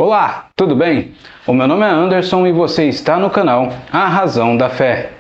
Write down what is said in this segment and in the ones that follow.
Olá, tudo bem? O meu nome é Anderson e você está no canal A Razão da Fé.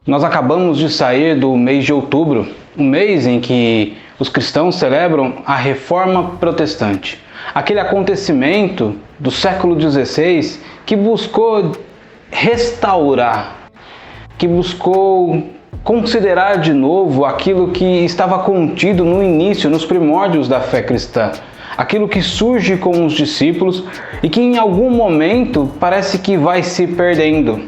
Nós acabamos de sair do mês de outubro, um mês em que os cristãos celebram a Reforma Protestante. Aquele acontecimento do século XVI que buscou restaurar, que buscou considerar de novo aquilo que estava contido no início, nos primórdios da fé cristã. Aquilo que surge com os discípulos e que em algum momento parece que vai se perdendo.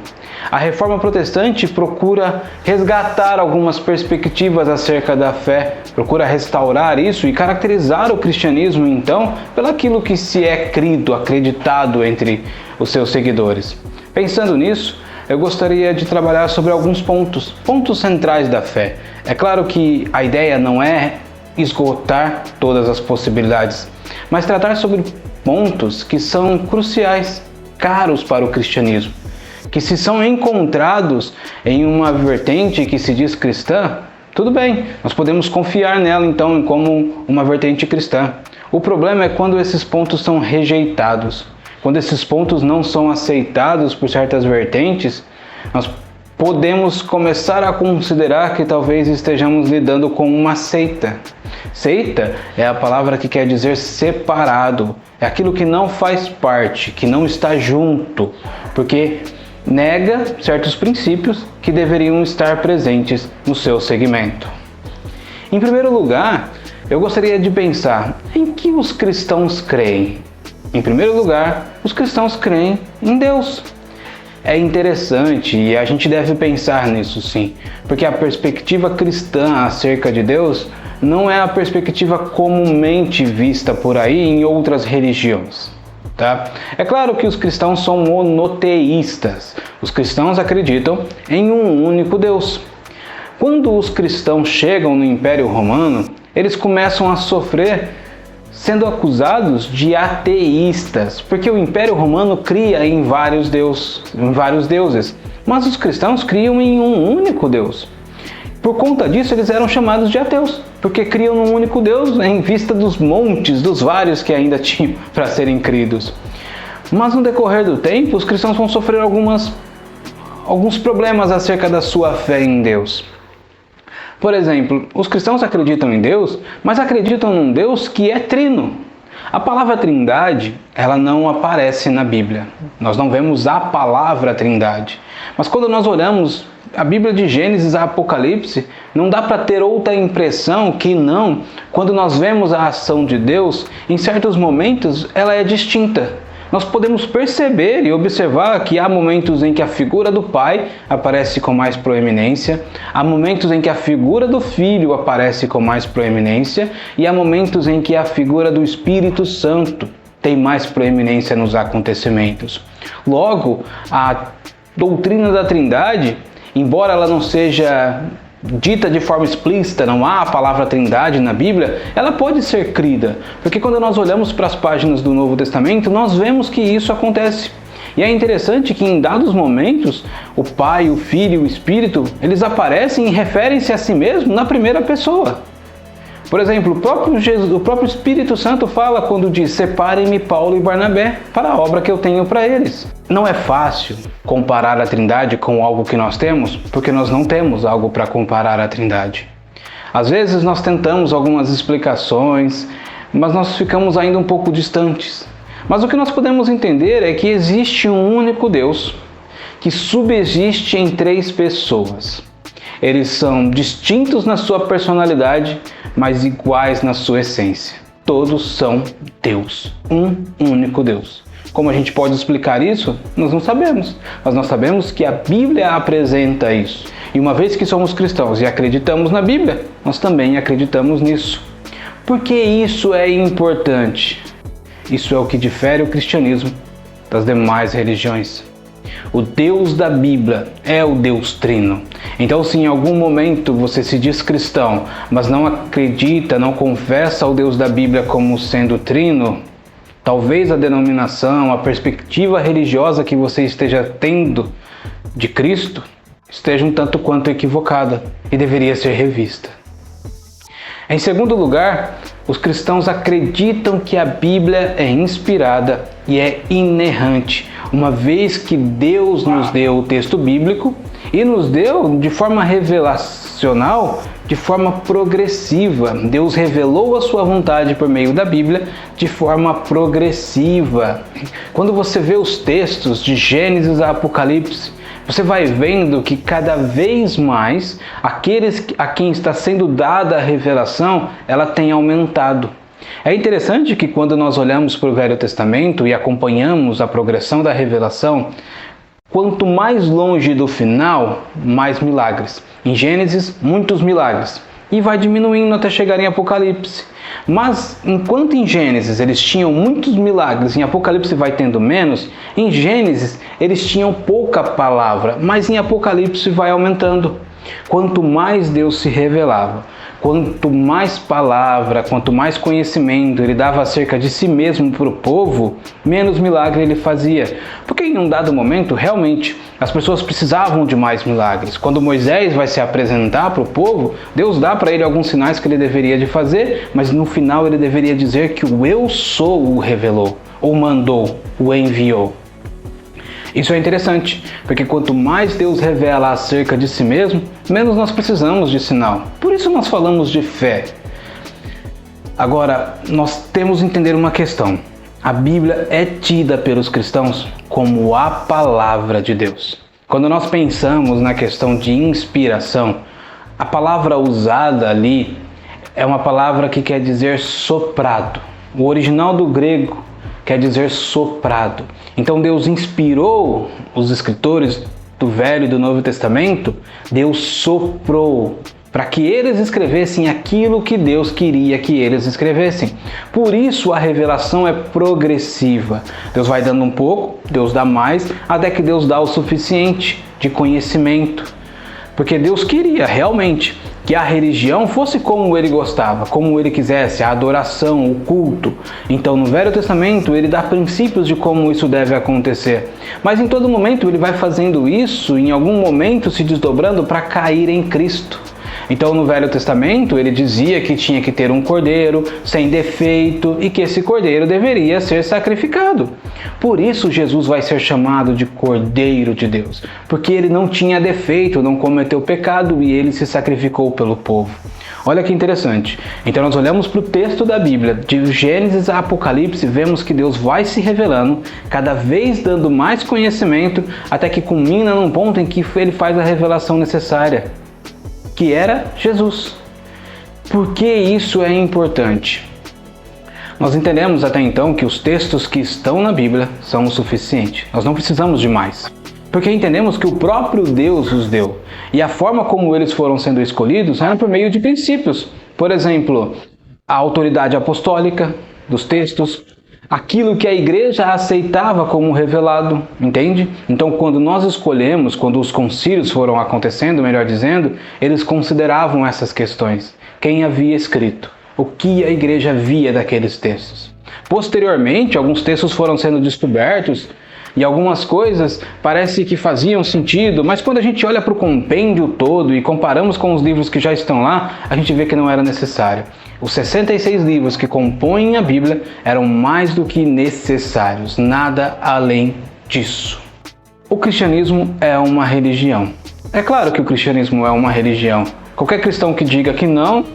A Reforma Protestante procura resgatar algumas perspectivas acerca da fé, procura restaurar isso e caracterizar o cristianismo, então, pelaquilo que se é crido, acreditado entre os seus seguidores. Pensando nisso, eu gostaria de trabalhar sobre alguns pontos centrais da fé. É claro que a ideia não é esgotar todas as possibilidades, mas tratar sobre pontos que são cruciais, caros para o cristianismo, que se são encontrados em uma vertente que se diz cristã, tudo bem, nós podemos confiar nela então como uma vertente cristã. O problema é quando esses pontos são rejeitados. Quando esses pontos não são aceitados por certas vertentes, nós podemos começar a considerar que talvez estejamos lidando com uma seita. Seita é a palavra que quer dizer separado. É aquilo que não faz parte, que não está junto, porque nega certos princípios que deveriam estar presentes no seu segmento. Em primeiro lugar, eu gostaria de pensar em que os cristãos creem. Em primeiro lugar, os cristãos creem em Deus. É interessante e a gente deve pensar nisso sim, porque a perspectiva cristã acerca de Deus não é a perspectiva comumente vista por aí em outras religiões. Tá? É claro que os cristãos são monoteístas. Os cristãos acreditam em um único Deus. Quando os cristãos chegam no Império Romano, eles começam a sofrer sendo acusados de ateístas, porque o Império Romano cria em vários deuses, mas os cristãos criam em um único Deus. Por conta disso, eles eram chamados de ateus, porque criam num único Deus em vista dos montes, dos vários que ainda tinham para serem cridos. Mas no decorrer do tempo, os cristãos vão sofrer alguns problemas acerca da sua fé em Deus. Por exemplo, os cristãos acreditam em Deus, mas acreditam num Deus que é trino. A palavra trindade, ela não aparece na Bíblia. Nós não vemos a palavra trindade. Mas quando nós olhamos a Bíblia de Gênesis a Apocalipse, não dá para ter outra impressão que não, quando nós vemos a ação de Deus, em certos momentos ela é distinta. Nós podemos perceber e observar que há momentos em que a figura do Pai aparece com mais proeminência, há momentos em que a figura do Filho aparece com mais proeminência e há momentos em que a figura do Espírito Santo tem mais proeminência nos acontecimentos. Logo, a doutrina da Trindade, embora ela não seja dita de forma explícita, não há a palavra trindade na Bíblia, ela pode ser crida, porque quando nós olhamos para as páginas do Novo Testamento, nós vemos que isso acontece. E é interessante que em dados momentos, o Pai, o Filho e o Espírito, eles aparecem e referem-se a si mesmo na primeira pessoa. Por exemplo, o próprio Espírito Santo fala quando diz: separem-me Paulo e Barnabé para a obra que eu tenho para eles. Não é fácil comparar a Trindade com algo que nós temos, porque nós não temos algo para comparar a Trindade. Às vezes nós tentamos algumas explicações, mas nós ficamos ainda um pouco distantes. Mas o que nós podemos entender é que existe um único Deus que subsiste em três pessoas. Eles são distintos na sua personalidade, mas iguais na sua essência. Todos são Deus, um único Deus. Como a gente pode explicar isso? Nós não sabemos. Mas nós sabemos que a Bíblia apresenta isso. E uma vez que somos cristãos e acreditamos na Bíblia, nós também acreditamos nisso. Por que isso é importante? Isso é o que difere o cristianismo das demais religiões. O Deus da Bíblia é o Deus Trino. Então, se em algum momento você se diz cristão, mas não acredita, não confessa o Deus da Bíblia como sendo trino, talvez a denominação, a perspectiva religiosa que você esteja tendo de Cristo esteja um tanto quanto equivocada e deveria ser revista. Em segundo lugar, os cristãos acreditam que a Bíblia é inspirada e é inerrante, uma vez que Deus nos deu o texto bíblico e nos deu de forma revelacional, de forma progressiva. Deus revelou a sua vontade por meio da Bíblia de forma progressiva. Quando você vê os textos de Gênesis a Apocalipse, você vai vendo que cada vez mais aqueles a quem está sendo dada a revelação, ela tem aumentado. É interessante que quando nós olhamos para o Velho Testamento e acompanhamos a progressão da revelação, quanto mais longe do final, mais milagres. Em Gênesis, muitos milagres. E vai diminuindo até chegar em Apocalipse. Mas, enquanto em Gênesis eles tinham muitos milagres, em Apocalipse vai tendo menos, em Gênesis eles tinham pouca palavra, mas em Apocalipse vai aumentando. Quanto mais Deus se revelava, quanto mais palavra, quanto mais conhecimento ele dava acerca de si mesmo para o povo, menos milagre ele fazia. Porque em um dado momento, realmente, as pessoas precisavam de mais milagres. Quando Moisés vai se apresentar para o povo, Deus dá para ele alguns sinais que ele deveria de fazer, mas no final ele deveria dizer que o Eu Sou o revelou, ou mandou, o enviou. Isso é interessante, porque quanto mais Deus revela acerca de si mesmo, menos nós precisamos de sinal. Por isso nós falamos de fé. Agora, nós temos que entender uma questão. A Bíblia é tida pelos cristãos como a palavra de Deus. Quando nós pensamos na questão de inspiração, a palavra usada ali é uma palavra que quer dizer soprado. O original do grego quer dizer soprado. Então Deus inspirou os escritores do Velho e do Novo Testamento, Deus soprou para que eles escrevessem aquilo que Deus queria que eles escrevessem. Por isso a revelação é progressiva. Deus vai dando um pouco, Deus dá mais, até que Deus dá o suficiente de conhecimento. Porque Deus queria realmente que a religião fosse como ele gostava, como ele quisesse, a adoração, o culto. Então no Velho Testamento ele dá princípios de como isso deve acontecer. Mas em todo momento ele vai fazendo isso, em algum momento se desdobrando para cair em Cristo. Então no Velho Testamento ele dizia que tinha que ter um cordeiro sem defeito e que esse cordeiro deveria ser sacrificado. Por isso Jesus vai ser chamado de Cordeiro de Deus, porque ele não tinha defeito, não cometeu pecado e ele se sacrificou pelo povo. Olha que interessante. Então nós olhamos para o texto da Bíblia, de Gênesis a Apocalipse, vemos que Deus vai se revelando, cada vez dando mais conhecimento, até que culmina num ponto em que ele faz a revelação necessária, que era Jesus. Por que isso é importante? Nós entendemos até então que os textos que estão na Bíblia são o suficiente. Nós não precisamos de mais. Porque entendemos que o próprio Deus os deu. E a forma como eles foram sendo escolhidos era por meio de princípios. Por exemplo, a autoridade apostólica dos textos, aquilo que a igreja aceitava como revelado, entende? Então, quando nós escolhemos, quando os concílios foram acontecendo, melhor dizendo, eles consideravam essas questões. Quem havia escrito? O que a igreja via daqueles textos? Posteriormente, alguns textos foram sendo descobertos e algumas coisas parece que faziam sentido, mas quando a gente olha para o compêndio todo e comparamos com os livros que já estão lá, a gente vê que não era necessário. Os 66 livros que compõem a Bíblia eram mais do que necessários, nada além disso. O cristianismo é uma religião. É claro que o cristianismo é uma religião. Qualquer cristão que diga que não,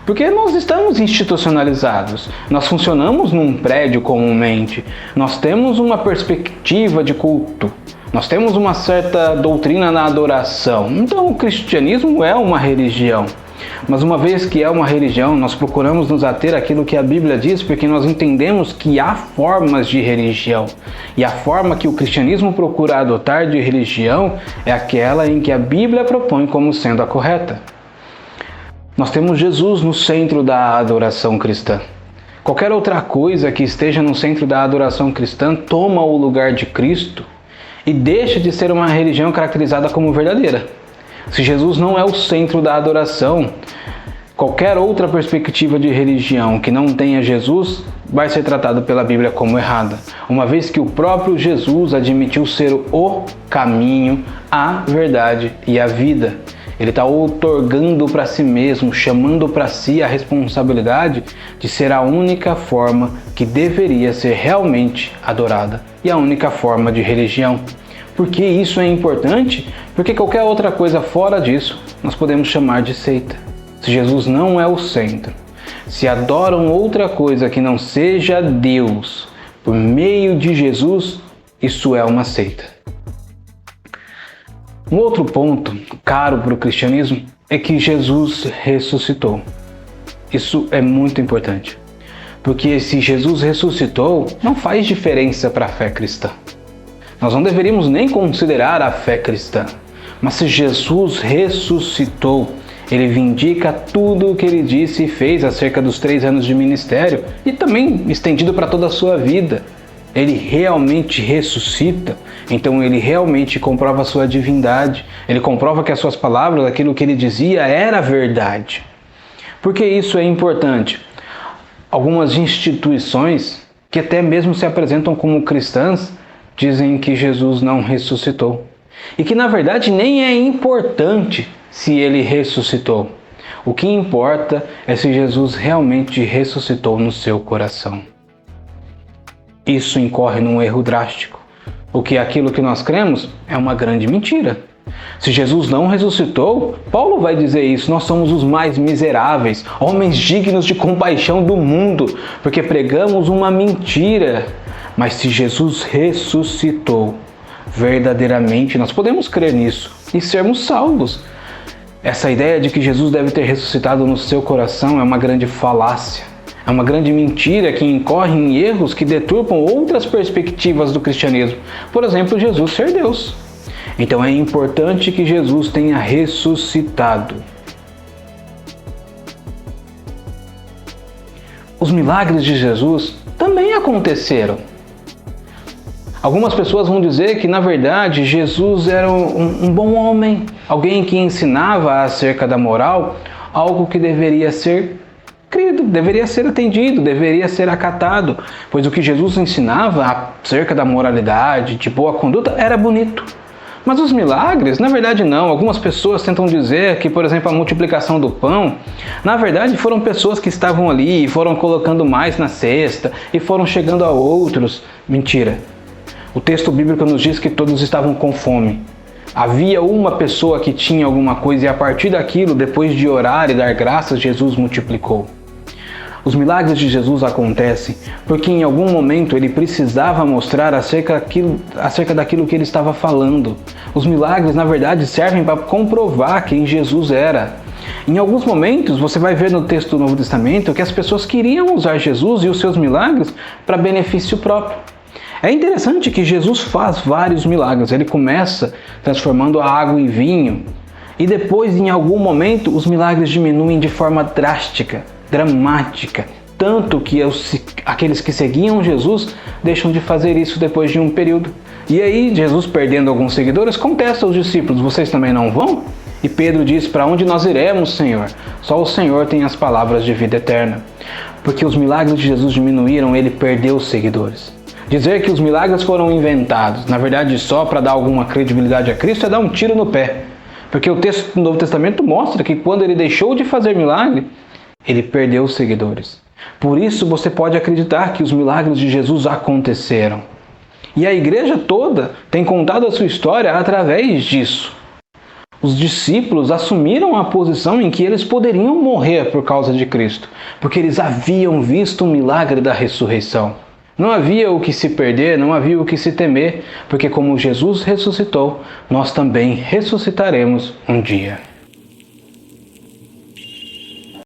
porque nós estamos institucionalizados, nós funcionamos num prédio comumente, nós temos uma perspectiva de culto, nós temos uma certa doutrina na adoração. Então o cristianismo é uma religião. Mas uma vez que é uma religião, nós procuramos nos ater àquilo que a Bíblia diz, porque nós entendemos que há formas de religião. E a forma que o cristianismo procura adotar de religião é aquela em que a Bíblia propõe como sendo a correta. Nós temos Jesus no centro da adoração cristã. Qualquer outra coisa que esteja no centro da adoração cristã toma o lugar de Cristo e deixa de ser uma religião caracterizada como verdadeira. Se Jesus não é o centro da adoração, qualquer outra perspectiva de religião que não tenha Jesus vai ser tratada pela Bíblia como errada, uma vez que o próprio Jesus admitiu ser o caminho, a verdade e a vida. Ele está outorgando para si mesmo, chamando para si a responsabilidade de ser a única forma que deveria ser realmente adorada e a única forma de religião. Por que isso é importante? Porque qualquer outra coisa fora disso nós podemos chamar de seita. Se Jesus não é o centro, se adoram outra coisa que não seja Deus por meio de Jesus, isso é uma seita. Um outro ponto caro para o cristianismo é que Jesus ressuscitou. Isso é muito importante, porque se Jesus ressuscitou, não faz diferença para a fé cristã. Nós não deveríamos nem considerar a fé cristã, mas se Jesus ressuscitou, ele vindica tudo o que ele disse e fez acerca dos 3 anos de ministério e também estendido para toda a sua vida. Ele realmente ressuscita, então ele realmente comprova a sua divindade, ele comprova que as suas palavras, aquilo que ele dizia, era verdade. Por que isso é importante? Algumas instituições, que até mesmo se apresentam como cristãs, dizem que Jesus não ressuscitou. E que na verdade nem é importante se ele ressuscitou. O que importa é se Jesus realmente ressuscitou no seu coração. Isso incorre num erro drástico, porque aquilo que nós cremos é uma grande mentira. Se Jesus não ressuscitou, Paulo vai dizer isso: nós somos os mais miseráveis, homens dignos de compaixão do mundo, porque pregamos uma mentira. Mas se Jesus ressuscitou, verdadeiramente nós podemos crer nisso e sermos salvos. Essa ideia de que Jesus deve ter ressuscitado no seu coração é uma grande falácia. É uma grande mentira que incorre em erros que deturpam outras perspectivas do cristianismo. Por exemplo, Jesus ser Deus. Então é importante que Jesus tenha ressuscitado. Os milagres de Jesus também aconteceram. Algumas pessoas vão dizer que, na verdade, Jesus era um bom homem, alguém que ensinava acerca da moral, algo que deveria ser crido, deveria ser atendido, deveria ser acatado, pois o que Jesus ensinava acerca da moralidade, de boa conduta, era bonito. Mas os milagres, na verdade não. Algumas pessoas tentam dizer que, por exemplo, a multiplicação do pão, na verdade foram pessoas que estavam ali e foram colocando mais na cesta e foram chegando a outros. Mentira. O texto bíblico nos diz que todos estavam com fome. Havia uma pessoa que tinha alguma coisa e a partir daquilo, depois de orar e dar graças, Jesus multiplicou. Os milagres de Jesus acontecem porque em algum momento ele precisava mostrar acerca daquilo que ele estava falando. Os milagres, na verdade, servem para comprovar quem Jesus era. Em alguns momentos, você vai ver no texto do Novo Testamento que as pessoas queriam usar Jesus e os seus milagres para benefício próprio. É interessante que Jesus faz vários milagres. Ele começa transformando a água em vinho e depois, em algum momento, os milagres diminuem de forma drástica, dramática, tanto que aqueles que seguiam Jesus deixam de fazer isso depois de um período. E aí, Jesus, perdendo alguns seguidores, contesta aos discípulos: vocês também não vão? E Pedro diz: para onde nós iremos, Senhor? Só o Senhor tem as palavras de vida eterna. Porque os milagres de Jesus diminuíram, ele perdeu os seguidores. Dizer que os milagres foram inventados, na verdade só para dar alguma credibilidade a Cristo, é dar um tiro no pé. Porque o texto do Novo Testamento mostra que quando ele deixou de fazer milagre, ele perdeu os seguidores. Por isso você pode acreditar que os milagres de Jesus aconteceram. E a igreja toda tem contado a sua história através disso. Os discípulos assumiram a posição em que eles poderiam morrer por causa de Cristo, porque eles haviam visto o milagre da ressurreição. Não havia o que se perder, não havia o que se temer, porque como Jesus ressuscitou, nós também ressuscitaremos um dia.